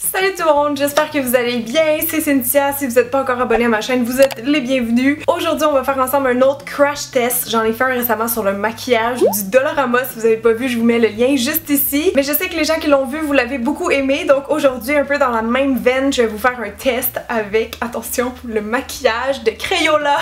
Salut tout le monde, j'espère que vous allez bien, c'est Cynthia. Si vous n'êtes pas encore abonné à ma chaîne, vous êtes les bienvenus. Aujourd'hui on va faire ensemble un autre crash test. J'en ai fait un récemment sur le maquillage du Dollarama. Si vous n'avez pas vu, je vous mets le lien juste ici. Mais je sais que les gens qui l'ont vu, vous l'avez beaucoup aimé. Donc aujourd'hui, un peu dans la même veine, je vais vous faire un test avec, attention, le maquillage de Crayola.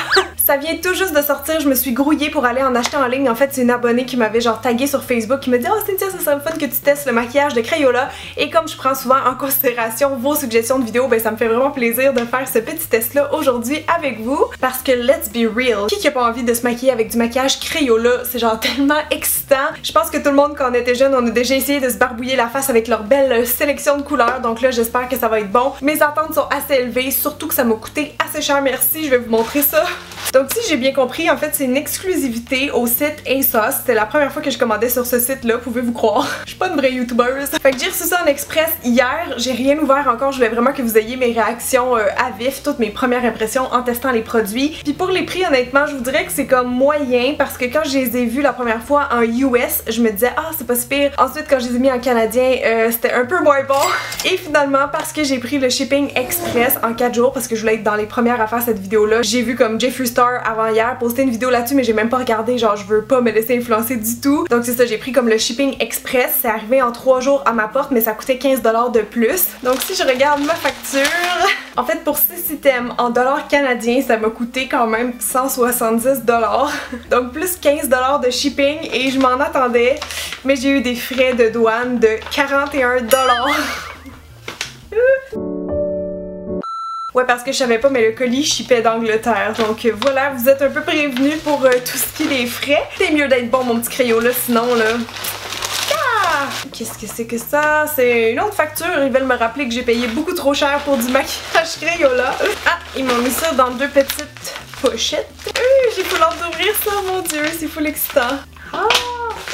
Ça vient tout juste de sortir, je me suis grouillée pour aller en acheter en ligne. En fait, c'est une abonnée qui m'avait genre tagué sur Facebook qui me dit « Oh Cynthia, ça serait fun que tu testes le maquillage de Crayola. » Et comme je prends souvent en considération vos suggestions de vidéos, ben ça me fait vraiment plaisir de faire ce petit test là aujourd'hui avec vous parce que let's be real, qui a pas envie de se maquiller avec du maquillage Crayola? C'est genre tellement excitant. Je pense que tout le monde quand on était jeune, on a déjà essayé de se barbouiller la face avec leur belle sélection de couleurs, donc là j'espère que ça va être bon. Mes attentes sont assez élevées, surtout que ça m'a coûté assez cher, merci, je vais vous montrer ça. Donc si j'ai bien compris, en fait c'est une exclusivité au site ASOS. C'était la première fois que je commandais sur ce site là, pouvez-vous croire. Je suis pas une vraie youtubeuse. Fait que j'ai reçu ça en express hier, j'ai rien ouvert encore, je voulais vraiment que vous ayez mes réactions à vif, toutes mes premières impressions en testant les produits. Puis pour les prix honnêtement, je vous dirais que c'est comme moyen parce que quand je les ai vus la première fois en US, je me disais ah c'est pas si pire. Ensuite quand je les ai mis en canadien, c'était un peu moins bon. Et finalement parce que j'ai pris le shipping express en 4 jours parce que je voulais être dans les premières à faire cette vidéo là, j'ai vu comme Jeffree Star avant hier poster une vidéo là-dessus mais j'ai même pas regardé, genre je veux pas me laisser influencer du tout. Donc c'est ça, j'ai pris comme le shipping express, c'est arrivé en 3 jours à ma porte mais ça coûtait 15$ de plus. Donc si je regarde ma facture, en fait pour 6 items en dollars canadiens ça m'a coûté quand même 170$. Donc plus 15$ de shipping et je m'en attendais mais j'ai eu des frais de douane de 41$. Ouais, parce que je savais pas, mais le colis shippait d'Angleterre. Donc voilà, vous êtes un peu prévenus pour tout ce qui est les frais. C'est mieux d'être bon, mon petit Crayola, sinon là... Ah! Qu'est-ce que c'est que ça? C'est une autre facture. Ils veulent me rappeler que j'ai payé beaucoup trop cher pour du maquillage Crayola. Ah, ils m'ont mis ça dans 2 petites pochettes. J'ai pas l'ordre d'ouvrir ça, mon dieu, c'est full excitant. Ah!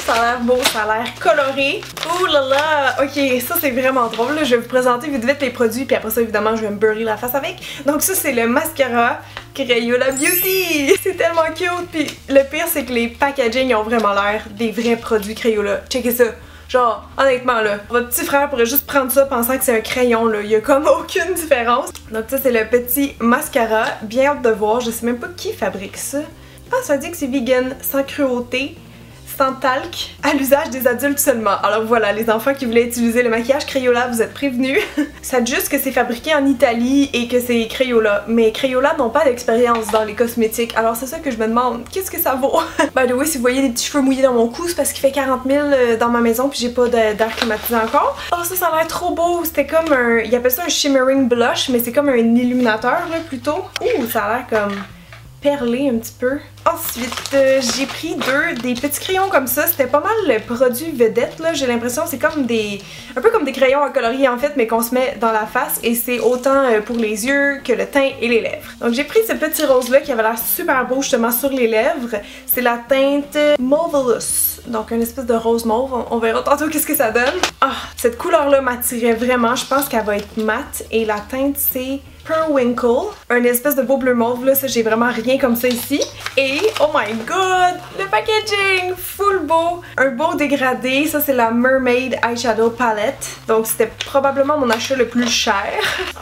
Ça a l'air beau, ça a l'air coloré. Ouh là là! Ok, ça c'est vraiment drôle. Là. Je vais vous présenter vite vite les produits, puis après ça évidemment je vais me beurrer la face avec. Donc ça c'est le mascara Crayola Beauty! C'est tellement cute! Puis le pire c'est que les packaging ont vraiment l'air des vrais produits Crayola. Checkez ça! Genre, honnêtement là, votre petit frère pourrait juste prendre ça pensant que c'est un crayon là, il y a comme aucune différence. Donc ça c'est le petit mascara, bien hâte de voir, je sais même pas qui fabrique ça. Ah, ça dit que c'est vegan, sans cruauté, sans talc, à l'usage des adultes seulement. Alors voilà, les enfants qui voulaient utiliser le maquillage Crayola, vous êtes prévenus. Ça dit juste que c'est fabriqué en Italie et que c'est Crayola. Mais Crayola n'ont pas d'expérience dans les cosmétiques, alors c'est ça que je me demande, qu'est-ce que ça vaut? By the way, si vous voyez des petits cheveux mouillés dans mon cou, c'est parce qu'il fait 40 000 dans ma maison puis j'ai pas d'air climatisé encore. Oh ça a l'air trop beau, c'était comme un... Ils appellent ça un shimmering blush, mais c'est comme un illuminateur là plutôt. Ouh, ça a l'air comme... perlé un petit peu. Ensuite, j'ai pris des petits crayons comme ça. C'était pas mal le produit vedette là. J'ai l'impression c'est comme des... un peu comme des crayons à colorier en fait, mais qu'on se met dans la face. Et c'est autant pour les yeux que le teint et les lèvres. Donc j'ai pris ce petit rose là qui avait l'air super beau justement sur les lèvres. C'est la teinte Mauvelous. Donc une espèce de rose mauve. On verra tantôt qu'est-ce que ça donne. Ah, cette couleur là m'attirait vraiment. Je pense qu'elle va être mate. Et la teinte c'est Periwinkle, un espèce de beau bleu mauve là, ça j'ai vraiment rien comme ça ici. Et oh my god, le packaging, full beau, un beau dégradé, ça c'est la Mermaid Eyeshadow Palette, donc c'était probablement mon achat le plus cher.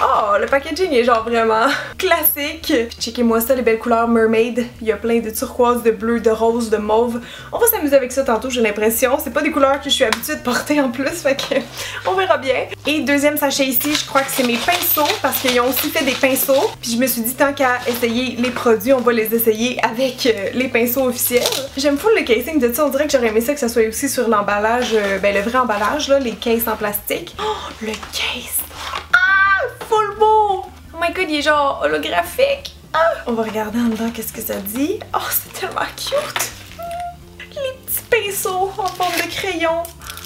Oh, le packaging est genre vraiment classique. Checkez-moi ça, les belles couleurs Mermaid, il y a plein de turquoise, de bleu, de rose, de mauve. On va s'amuser avec ça tantôt, j'ai l'impression. C'est pas des couleurs que je suis habituée de porter en plus, fait que on verra bien. Et deuxième sachet ici, je crois que c'est mes pinceaux parce qu'ils ont aussi fait des pinceaux, puis je me suis dit tant qu'à essayer les produits, on va les essayer avec les pinceaux officiels. J'aime full le casing de ça, on dirait que j'aurais aimé ça que ça soit aussi sur l'emballage, ben le vrai emballage là, les cases en plastique. Oh, le case! Ah, full beau! Oh my god, il est genre holographique! Ah! On va regarder en dedans qu'est-ce que ça dit. Oh, c'est tellement cute! Les petits pinceaux en forme de crayon.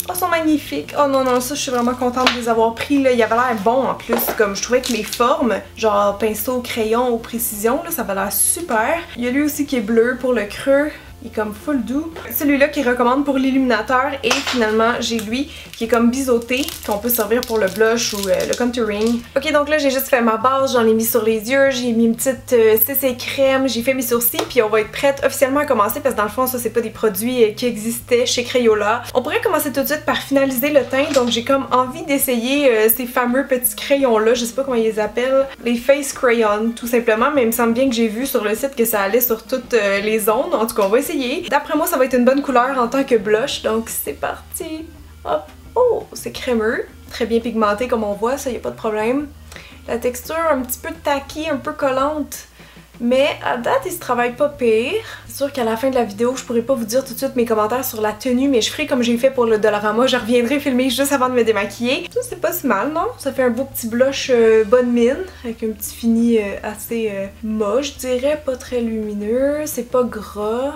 Oh, ils sont magnifiques. Oh non, non, ça, je suis vraiment contente de les avoir pris, là. Il avait l'air bon, en plus. Comme je trouvais que les formes, genre pinceau, crayon ou précision, là, ça avait l'air super. Il y a lui aussi qui est bleu pour le creux. Il est comme full doux. Celui-là qui recommande pour l'illuminateur et finalement j'ai lui qui est comme biseauté, qu'on peut servir pour le blush ou le contouring. Ok, donc là j'ai juste fait ma base, j'en ai mis sur les yeux, j'ai mis une petite CC crème, j'ai fait mes sourcils puis on va être prête officiellement à commencer parce que dans le fond ça c'est pas des produits qui existaient chez Crayola. On pourrait commencer tout de suite par finaliser le teint, donc j'ai comme envie d'essayer ces fameux petits crayons là, je sais pas comment ils les appellent, les face crayons tout simplement, mais il me semble bien que j'ai vu sur le site que ça allait sur toutes les zones, en tout cas on va essayer. D'après moi ça va être une bonne couleur en tant que blush, donc c'est parti. Hop, oh c'est crémeux, très bien pigmenté comme on voit, ça y a pas de problème. La texture un petit peu tacky, un peu collante, mais à date il se travaille pas pire. C'est sûr qu'à la fin de la vidéo je pourrais pas vous dire tout de suite mes commentaires sur la tenue, mais je ferai comme j'ai fait pour le Dollarama, je reviendrai filmer juste avant de me démaquiller. Ça c'est pas si mal, non? Ça fait un beau petit blush bonne mine, avec un petit fini assez moche je dirais, pas très lumineux, c'est pas gras.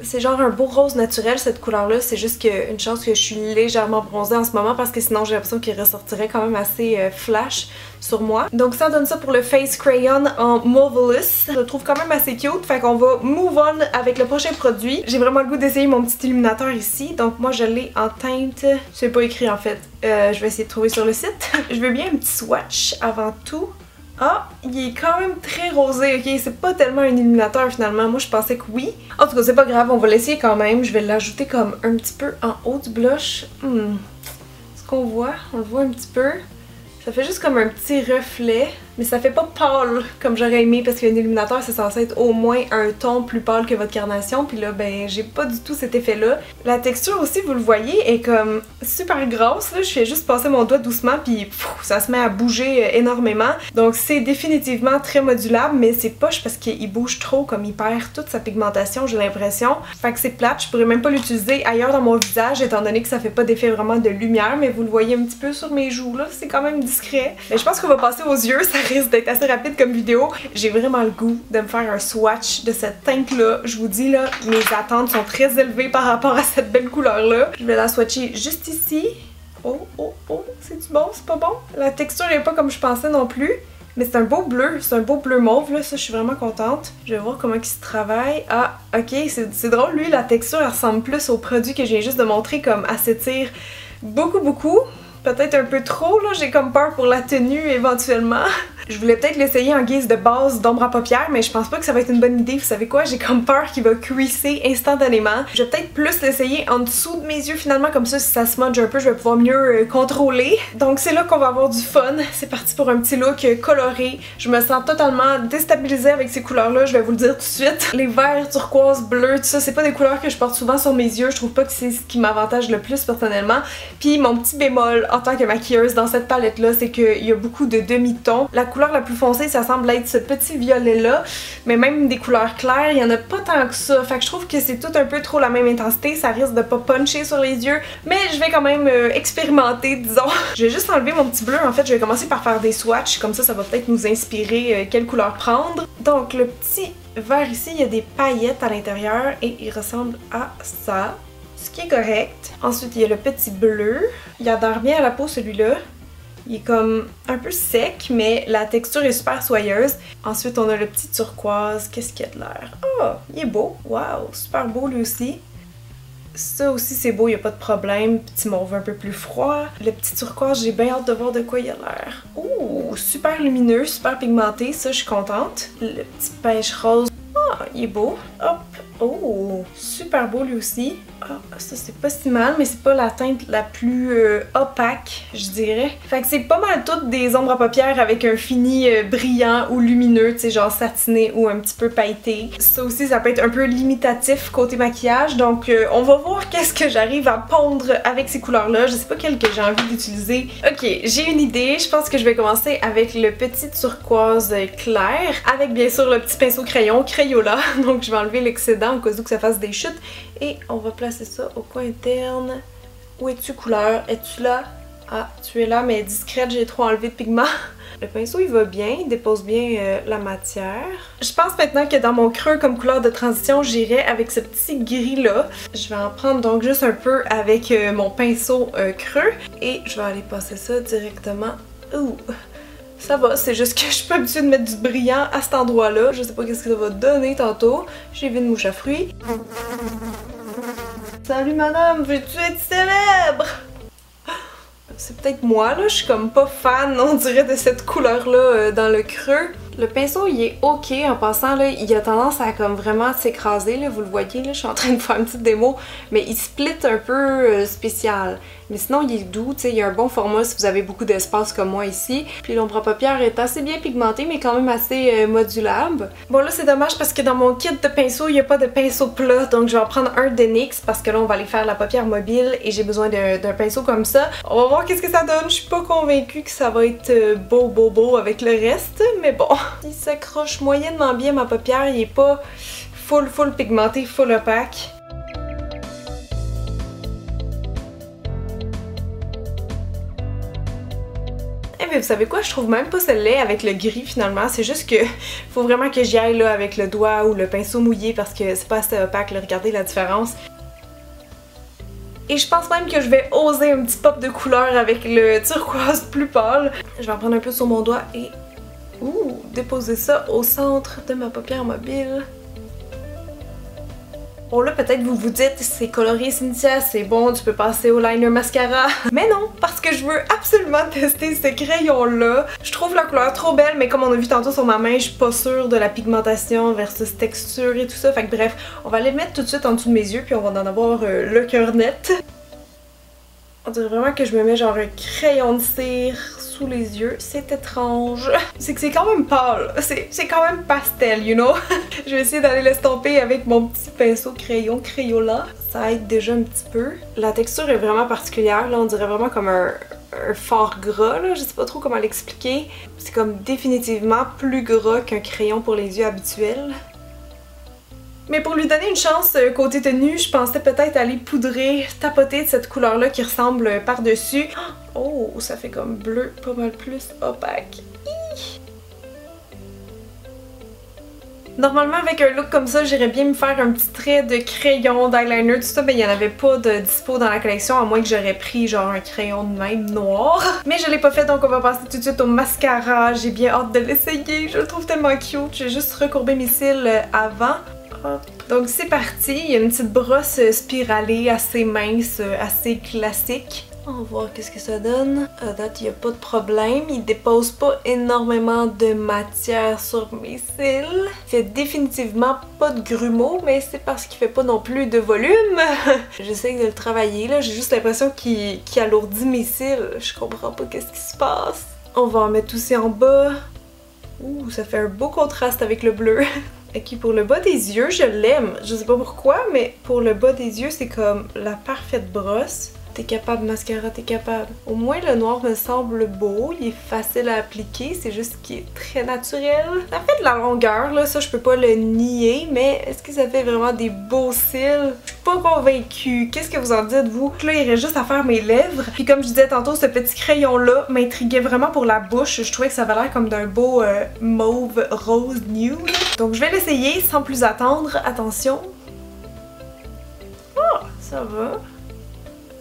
C'est genre un beau rose naturel cette couleur là, c'est juste qu'une chance que je suis légèrement bronzée en ce moment parce que sinon j'ai l'impression qu'il ressortirait quand même assez flash sur moi. Donc ça donne ça pour le Face Crayon en Marvelous. Je le trouve quand même assez cute, fait qu'on va move on avec le prochain produit. J'ai vraiment le goût d'essayer mon petit illuminateur ici, donc moi je l'ai en teinte, c'est pas écrit en fait, je vais essayer de trouver sur le site. Je veux bien un petit swatch avant tout. Ah, il est quand même très rosé, ok? C'est pas tellement un illuminateur finalement, moi je pensais que oui. En tout cas, c'est pas grave, on va l'essayer quand même. Je vais l'ajouter comme un petit peu en haut du blush. Est-ce qu'on voit? On le voit un petit peu. Ça fait juste comme un petit reflet, mais ça fait pas pâle comme j'aurais aimé parce qu'un illuminateur c'est censé être au moins un ton plus pâle que votre carnation, puis là ben j'ai pas du tout cet effet là. La texture aussi vous le voyez est comme super grosse là, je fais juste passer mon doigt doucement puis ça se met à bouger énormément, donc c'est définitivement très modulable, mais c'est poche parce qu'il bouge trop, comme il perd toute sa pigmentation j'ai l'impression, fait que c'est plate, je pourrais même pas l'utiliser ailleurs dans mon visage étant donné que ça fait pas d'effet vraiment de lumière, mais vous le voyez un petit peu sur mes joues là, c'est quand même discret. Mais je pense qu'on va passer aux yeux, ça risque d'être assez rapide comme vidéo. J'ai vraiment le goût de me faire un swatch de cette teinte là. Je vous dis là, mes attentes sont très élevées par rapport à cette belle couleur là. Je vais la swatcher juste ici. Oh, oh, oh, c'est-tu bon? C'est pas bon? La texture est pas comme je pensais non plus. Mais c'est un beau bleu, c'est un beau bleu mauve là, ça je suis vraiment contente. Je vais voir comment il se travaille. Ah, ok, c'est drôle, lui, la texture elle ressemble plus au produit que je viens juste de montrer, comme elle s'étire beaucoup. Peut-être un peu trop, là, j'ai comme peur pour la tenue éventuellement. Je voulais peut-être l'essayer en guise de base d'ombre à paupières, mais je pense pas que ça va être une bonne idée. Vous savez quoi? J'ai comme peur qu'il va creaser instantanément. Je vais peut-être plus l'essayer en dessous de mes yeux finalement, comme ça si ça smudge un peu, je vais pouvoir mieux contrôler. Donc c'est là qu'on va avoir du fun. C'est parti pour un petit look coloré. Je me sens totalement déstabilisée avec ces couleurs-là, je vais vous le dire tout de suite. Les verts, turquoise, bleu, tout ça, c'est pas des couleurs que je porte souvent sur mes yeux. Je trouve pas que c'est ce qui m'avantage le plus personnellement. Puis mon petit bémol en tant que maquilleuse dans cette palette-là, c'est qu'il y a beaucoup de demi-tons. La couleur la plus foncée, ça semble être ce petit violet-là, mais même des couleurs claires, il y en a pas tant que ça. Fait que je trouve que c'est tout un peu trop la même intensité, ça risque de pas puncher sur les yeux, mais je vais quand même expérimenter, disons. Je vais juste enlever mon petit bleu, en fait, je vais commencer par faire des swatchs, comme ça va peut-être nous inspirer quelle couleur prendre. Donc le petit vert ici, il y a des paillettes à l'intérieur et il ressemble à ça. Ce qui est correct. Ensuite, il y a le petit bleu. Il adhère bien à la peau, celui-là. Il est comme un peu sec, mais la texture est super soyeuse. Ensuite, on a le petit turquoise. Qu'est-ce qu'il y a de l'air? Oh, il est beau. Wow, super beau lui aussi. Ça aussi, c'est beau, il n'y a pas de problème. Petit mauve un peu plus froid. Le petit turquoise, j'ai bien hâte de voir de quoi il a l'air. Ouh, super lumineux, super pigmenté. Ça, je suis contente. Le petit pêche rose. Ah, il est beau. Hop. Oh, super beau lui aussi. Ah, ça c'est pas si mal, mais c'est pas la teinte la plus opaque, je dirais. Fait que c'est pas mal toutes des ombres à paupières avec un fini brillant ou lumineux, tu sais, genre satiné ou un petit peu pailleté. Ça aussi, ça peut être un peu limitatif côté maquillage, donc on va voir qu'est-ce que j'arrive à pondre avec ces couleurs-là. Je sais pas quelle que j'ai envie d'utiliser. Ok, j'ai une idée. Je pense que je vais commencer avec le petit turquoise clair, avec bien sûr le petit pinceau crayon, Crayola. Donc je vais enlever l'excédent au cas où que ça fasse des chutes. Et on va placer ça au coin interne. Où es-tu, couleur? Es-tu là? Ah, tu es là, mais discrète, j'ai trop enlevé de pigment. Le pinceau, il va bien, il dépose bien la matière. Je pense maintenant que dans mon creux comme couleur de transition, j'irai avec ce petit gris-là. Je vais en prendre donc juste un peu avec mon pinceau creux. Et je vais aller passer ça directement. Ouh! Ça va, c'est juste que je suis pas habituée de mettre du brillant à cet endroit-là. Je sais pas qu'est-ce que ça va donner tantôt. J'ai vu une mouche à fruits. Salut madame, veux-tu être célèbre? C'est peut-être moi là, je suis comme pas fan, on dirait, de cette couleur-là dans le creux. Le pinceau il est ok en passant là, il a tendance à comme vraiment s'écraser là, vous le voyez là, je suis en train de faire une petite démo, mais il split un peu spécial. Mais sinon il est doux, tu sais, il a un bon format si vous avez beaucoup d'espace comme moi ici. Puis l'ombre à paupières est assez bien pigmentée mais quand même assez modulable. Bon là c'est dommage parce que dans mon kit de pinceau il n'y a pas de pinceau plat, donc je vais en prendre un de NYX parce que là on va aller faire la paupière mobile et j'ai besoin d'un pinceau comme ça. On va voir qu'est-ce que ça donne, je suis pas convaincue que ça va être beau avec le reste, mais bon. Il s'accroche moyennement bien ma paupière, il est pas full pigmenté, full opaque. Eh bien vous savez quoi, je trouve même pas celle-là avec le gris finalement, c'est juste que faut vraiment que j'y aille là avec le doigt ou le pinceau mouillé parce que c'est pas assez opaque, là, regardez la différence. Et je pense même que je vais oser un petit pop de couleur avec le turquoise plus pâle. Je vais en prendre un peu sur mon doigt et déposer ça au centre de ma paupière mobile. Bon là peut-être vous vous dites c'est coloré Cynthia, c'est bon, tu peux passer au liner mascara. Mais non, parce que je veux absolument tester ce crayon là. Je trouve la couleur trop belle, mais comme on a vu tantôt sur ma main, je suis pas sûre de la pigmentation versus texture et tout ça. Fait que bref, on va les mettre tout de suite en dessous de mes yeux puis on va en avoir le cœur net. On dirait vraiment que je me mets genre un crayon de cire sous les yeux. C'est étrange. C'est que c'est quand même pâle. C'est quand même pastel, you know? Je vais essayer d'aller l'estomper avec mon petit pinceau crayon Crayola. Ça aide déjà un petit peu. La texture est vraiment particulière. Là, on dirait vraiment comme un fard gras, là. Je sais pas trop comment l'expliquer. C'est comme définitivement plus gras qu'un crayon pour les yeux habituel. Mais pour lui donner une chance côté tenue, je pensais peut-être aller poudrer, tapoter de cette couleur-là qui ressemble par-dessus. Oh, ça fait comme bleu, pas mal plus opaque. Normalement, avec un look comme ça, j'irais bien me faire un petit trait de crayon, d'eyeliner, tout ça, mais il n'y en avait pas de dispo dans la collection, à moins que j'aurais pris genre un crayon de même noir. Mais je l'ai pas fait, donc on va passer tout de suite au mascara. J'ai bien hâte de l'essayer, je le trouve tellement cute. Je vais juste recourber mes cils avant. Donc c'est parti, il y a une petite brosse spiralée assez mince, assez classique. On va voir qu'est-ce que ça donne. À date, il n'y a pas de problème. Il dépose pas énormément de matière sur mes cils. Il fait définitivement pas de grumeaux, mais c'est parce qu'il fait pas non plus de volume. J'essaie de le travailler, là. J'ai juste l'impression qu'il alourdit mes cils. Je comprends pas qu'est-ce qui se passe. On va en mettre aussi en bas. Ouh, ça fait un beau contraste avec le bleu. Ok, pour le bas des yeux, je l'aime. Je sais pas pourquoi, mais pour le bas des yeux, c'est comme la parfaite brosse. T'es capable, mascara, t'es capable. Au moins, le noir me semble beau. Il est facile à appliquer. C'est juste qu'il est très naturel. Ça fait de la longueur, là. Ça, je peux pas le nier. Mais est-ce que ça fait vraiment des beaux cils? Je suis pas convaincue. Qu'est-ce que vous en dites, vous? Là, il reste juste à faire mes lèvres. Puis comme je disais tantôt, ce petit crayon-là m'intriguait vraiment pour la bouche. Je trouvais que ça avait l'air comme d'un beau mauve rose nude. Donc, je vais l'essayer sans plus attendre. Attention. Oh, ça va.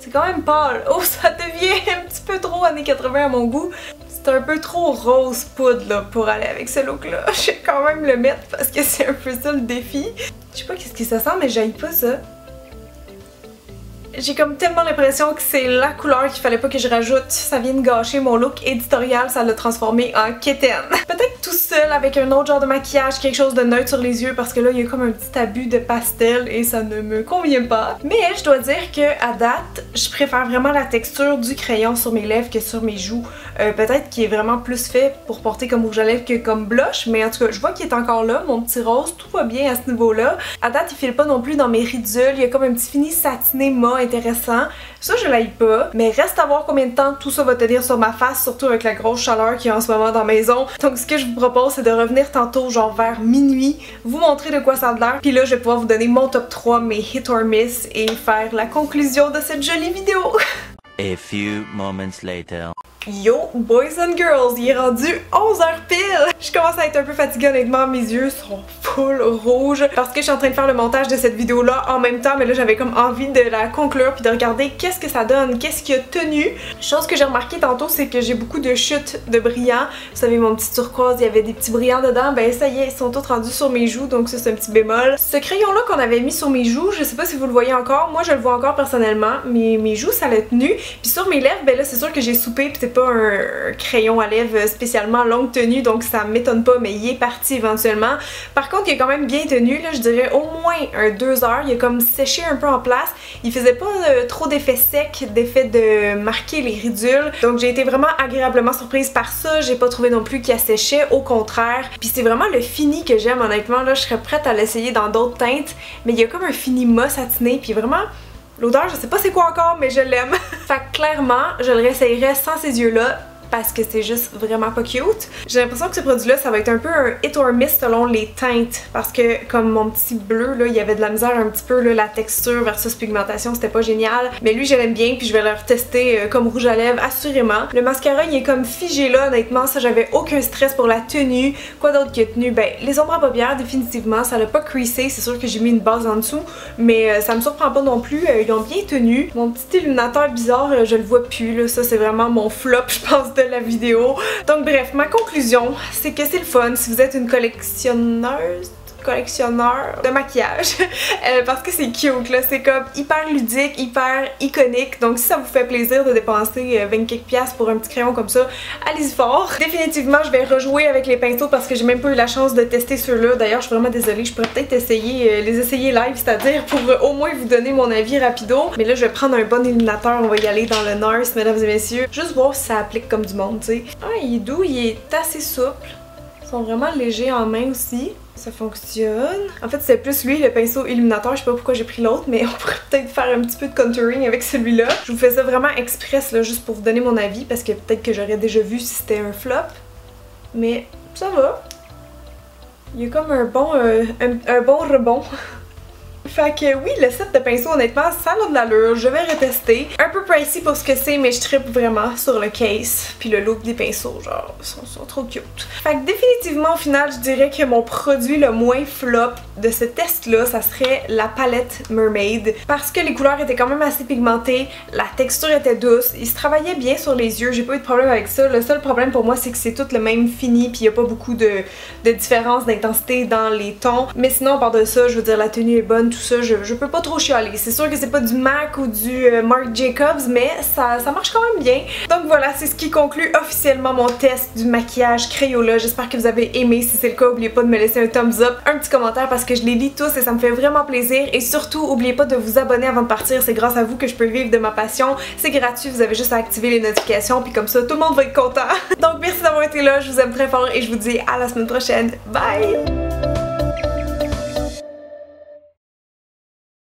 C'est quand même pâle. Oh, ça devient un petit peu trop années 80 à mon goût. C'est un peu trop rose poudre là, pour aller avec ce look-là. Je vais quand même le mettre parce que c'est un peu ça le défi. Je sais pas qu'est-ce que ça sent, mais j'aille pas ça. J'ai comme tellement l'impression que c'est la couleur qu'il fallait pas que je rajoute. Ça vient de gâcher mon look éditorial, ça l'a transformé en quétaine. Peut-être tout seul avec un autre genre de maquillage, quelque chose de neutre sur les yeux parce que là il y a comme un petit abus de pastel et ça ne me convient pas. Mais je dois dire que à date, je préfère vraiment la texture du crayon sur mes lèvres que sur mes joues. Peut-être qu'il est vraiment plus fait pour porter comme rouge à lèvres que comme blush, mais en tout cas je vois qu'il est encore là, mon petit rose, tout va bien à ce niveau-là. À date il file pas non plus dans mes ridules, il y a comme un petit fini satiné mat intéressant. Ça, je l'aille pas, mais reste à voir combien de temps tout ça va tenir sur ma face, surtout avec la grosse chaleur qu'il y a en ce moment dans la maison. Donc ce que je vous propose, c'est de revenir tantôt, genre vers minuit, vous montrer de quoi ça a l'air, puis là, je vais pouvoir vous donner mon top 3, mes hit or miss, et faire la conclusion de cette jolie vidéo. A few moments later. Yo, boys and girls, il est rendu 11h pile! Je commence à être un peu fatiguée honnêtement, mes yeux sont full rouges parce que je suis en train de faire le montage de cette vidéo-là en même temps, mais là j'avais comme envie de la conclure puis de regarder qu'est-ce que ça donne, qu'est-ce qui a tenu. Chose que j'ai remarqué tantôt, c'est que j'ai beaucoup de chutes de brillants. Vous savez, mon petit turquoise, il y avait des petits brillants dedans, ben ça y est, ils sont tous rendus sur mes joues, donc ça c'est un petit bémol. Ce crayon-là qu'on avait mis sur mes joues, je sais pas si vous le voyez encore, moi je le vois encore personnellement, mais mes joues ça l'a tenu. Puis sur mes lèvres, ben là c'est sûr que j'ai soupé puis c'est pas un crayon à lèvres spécialement longue tenue, donc ça m'étonne pas, mais il est parti éventuellement. Par contre, il est quand même bien tenu, là, je dirais au moins 2 heures. Il a comme séché un peu en place. Il faisait pas trop d'effet sec, d'effet de marquer les ridules. Donc j'ai été vraiment agréablement surprise par ça. J'ai pas trouvé non plus qu'il asséchait, au contraire. Puis c'est vraiment le fini que j'aime honnêtement. Là, je serais prête à l'essayer dans d'autres teintes, mais il y a comme un fini mousse satiné, puis vraiment l'odeur, je sais pas c'est quoi encore, mais je l'aime. Fait que clairement, je le réessayerais sans ces yeux-là parce que c'est juste vraiment pas cute. J'ai l'impression que ce produit-là, ça va être un peu un hit or miss selon les teintes parce que comme mon petit bleu, là, il y avait de la misère un petit peu, là, la texture versus pigmentation, c'était pas génial. Mais lui, je l'aime bien puis je vais le retester comme rouge à lèvres, assurément. Le mascara, il est comme figé là, honnêtement, ça j'avais aucun stress pour la tenue. Quoi d'autre qui a tenu? Ben, les ombres à paupières, définitivement, ça l'a pas creasé, c'est sûr que j'ai mis une base en dessous, mais ça me surprend pas non plus, ils ont bien tenu. Mon petit illuminateur bizarre, je le vois plus, là, ça c'est vraiment mon flop, je pense, de la vidéo. Donc bref, ma conclusion, c'est que c'est le fun si vous êtes une collectionneur de maquillage parce que c'est cute là, c'est comme hyper ludique, hyper iconique, donc si ça vous fait plaisir de dépenser 20 quelques piastres pour un petit crayon comme ça, allez-y fort. Définitivement je vais rejouer avec les pinceaux parce que j'ai même pas eu la chance de tester ceux-là, d'ailleurs je suis vraiment désolée, je pourrais peut-être essayer les essayer live, c'est-à-dire pour au moins vous donner mon avis rapido, mais là je vais prendre un bon illuminateur, on va y aller dans le NARS mesdames et messieurs, juste voir si ça applique comme du monde, tu sais. Ah, il est doux, il est assez souple, ils sont vraiment légers en main aussi. Ça fonctionne. En fait, c'est plus lui, le pinceau illuminateur. Je sais pas pourquoi j'ai pris l'autre, mais on pourrait peut-être faire un petit peu de contouring avec celui-là. Je vous fais ça vraiment express, là, juste pour vous donner mon avis, parce que peut-être que j'aurais déjà vu si c'était un flop. Mais ça va. Il y a comme un bon rebond. Fait que oui, le set de pinceaux, honnêtement, ça a de l'allure, je vais retester. Un peu pricey pour ce que c'est, mais je trippe vraiment sur le case. Puis le look des pinceaux, genre, sont trop cute. Fait que définitivement, au final, je dirais que mon produit le moins flop de ce test-là, ça serait la palette Mermaid. Parce que les couleurs étaient quand même assez pigmentées, la texture était douce, il se travaillait bien sur les yeux, j'ai pas eu de problème avec ça. Le seul problème pour moi, c'est que c'est tout le même fini, puis il y a pas beaucoup de différence d'intensité dans les tons. Mais sinon, à part de ça, je veux dire, la tenue est bonne, tout ça, je peux pas trop chialer. C'est sûr que c'est pas du MAC ou du Marc Jacobs, mais ça marche quand même bien. Donc voilà, c'est ce qui conclut officiellement mon test du maquillage Crayola. J'espère que vous avez aimé. Si c'est le cas, n'oubliez pas de me laisser un thumbs up, un petit commentaire parce que je les lis tous et ça me fait vraiment plaisir. Et surtout, n'oubliez pas de vous abonner avant de partir. C'est grâce à vous que je peux vivre de ma passion. C'est gratuit, vous avez juste à activer les notifications puis comme ça, tout le monde va être content. Donc merci d'avoir été là, je vous aime très fort et je vous dis à la semaine prochaine. Bye!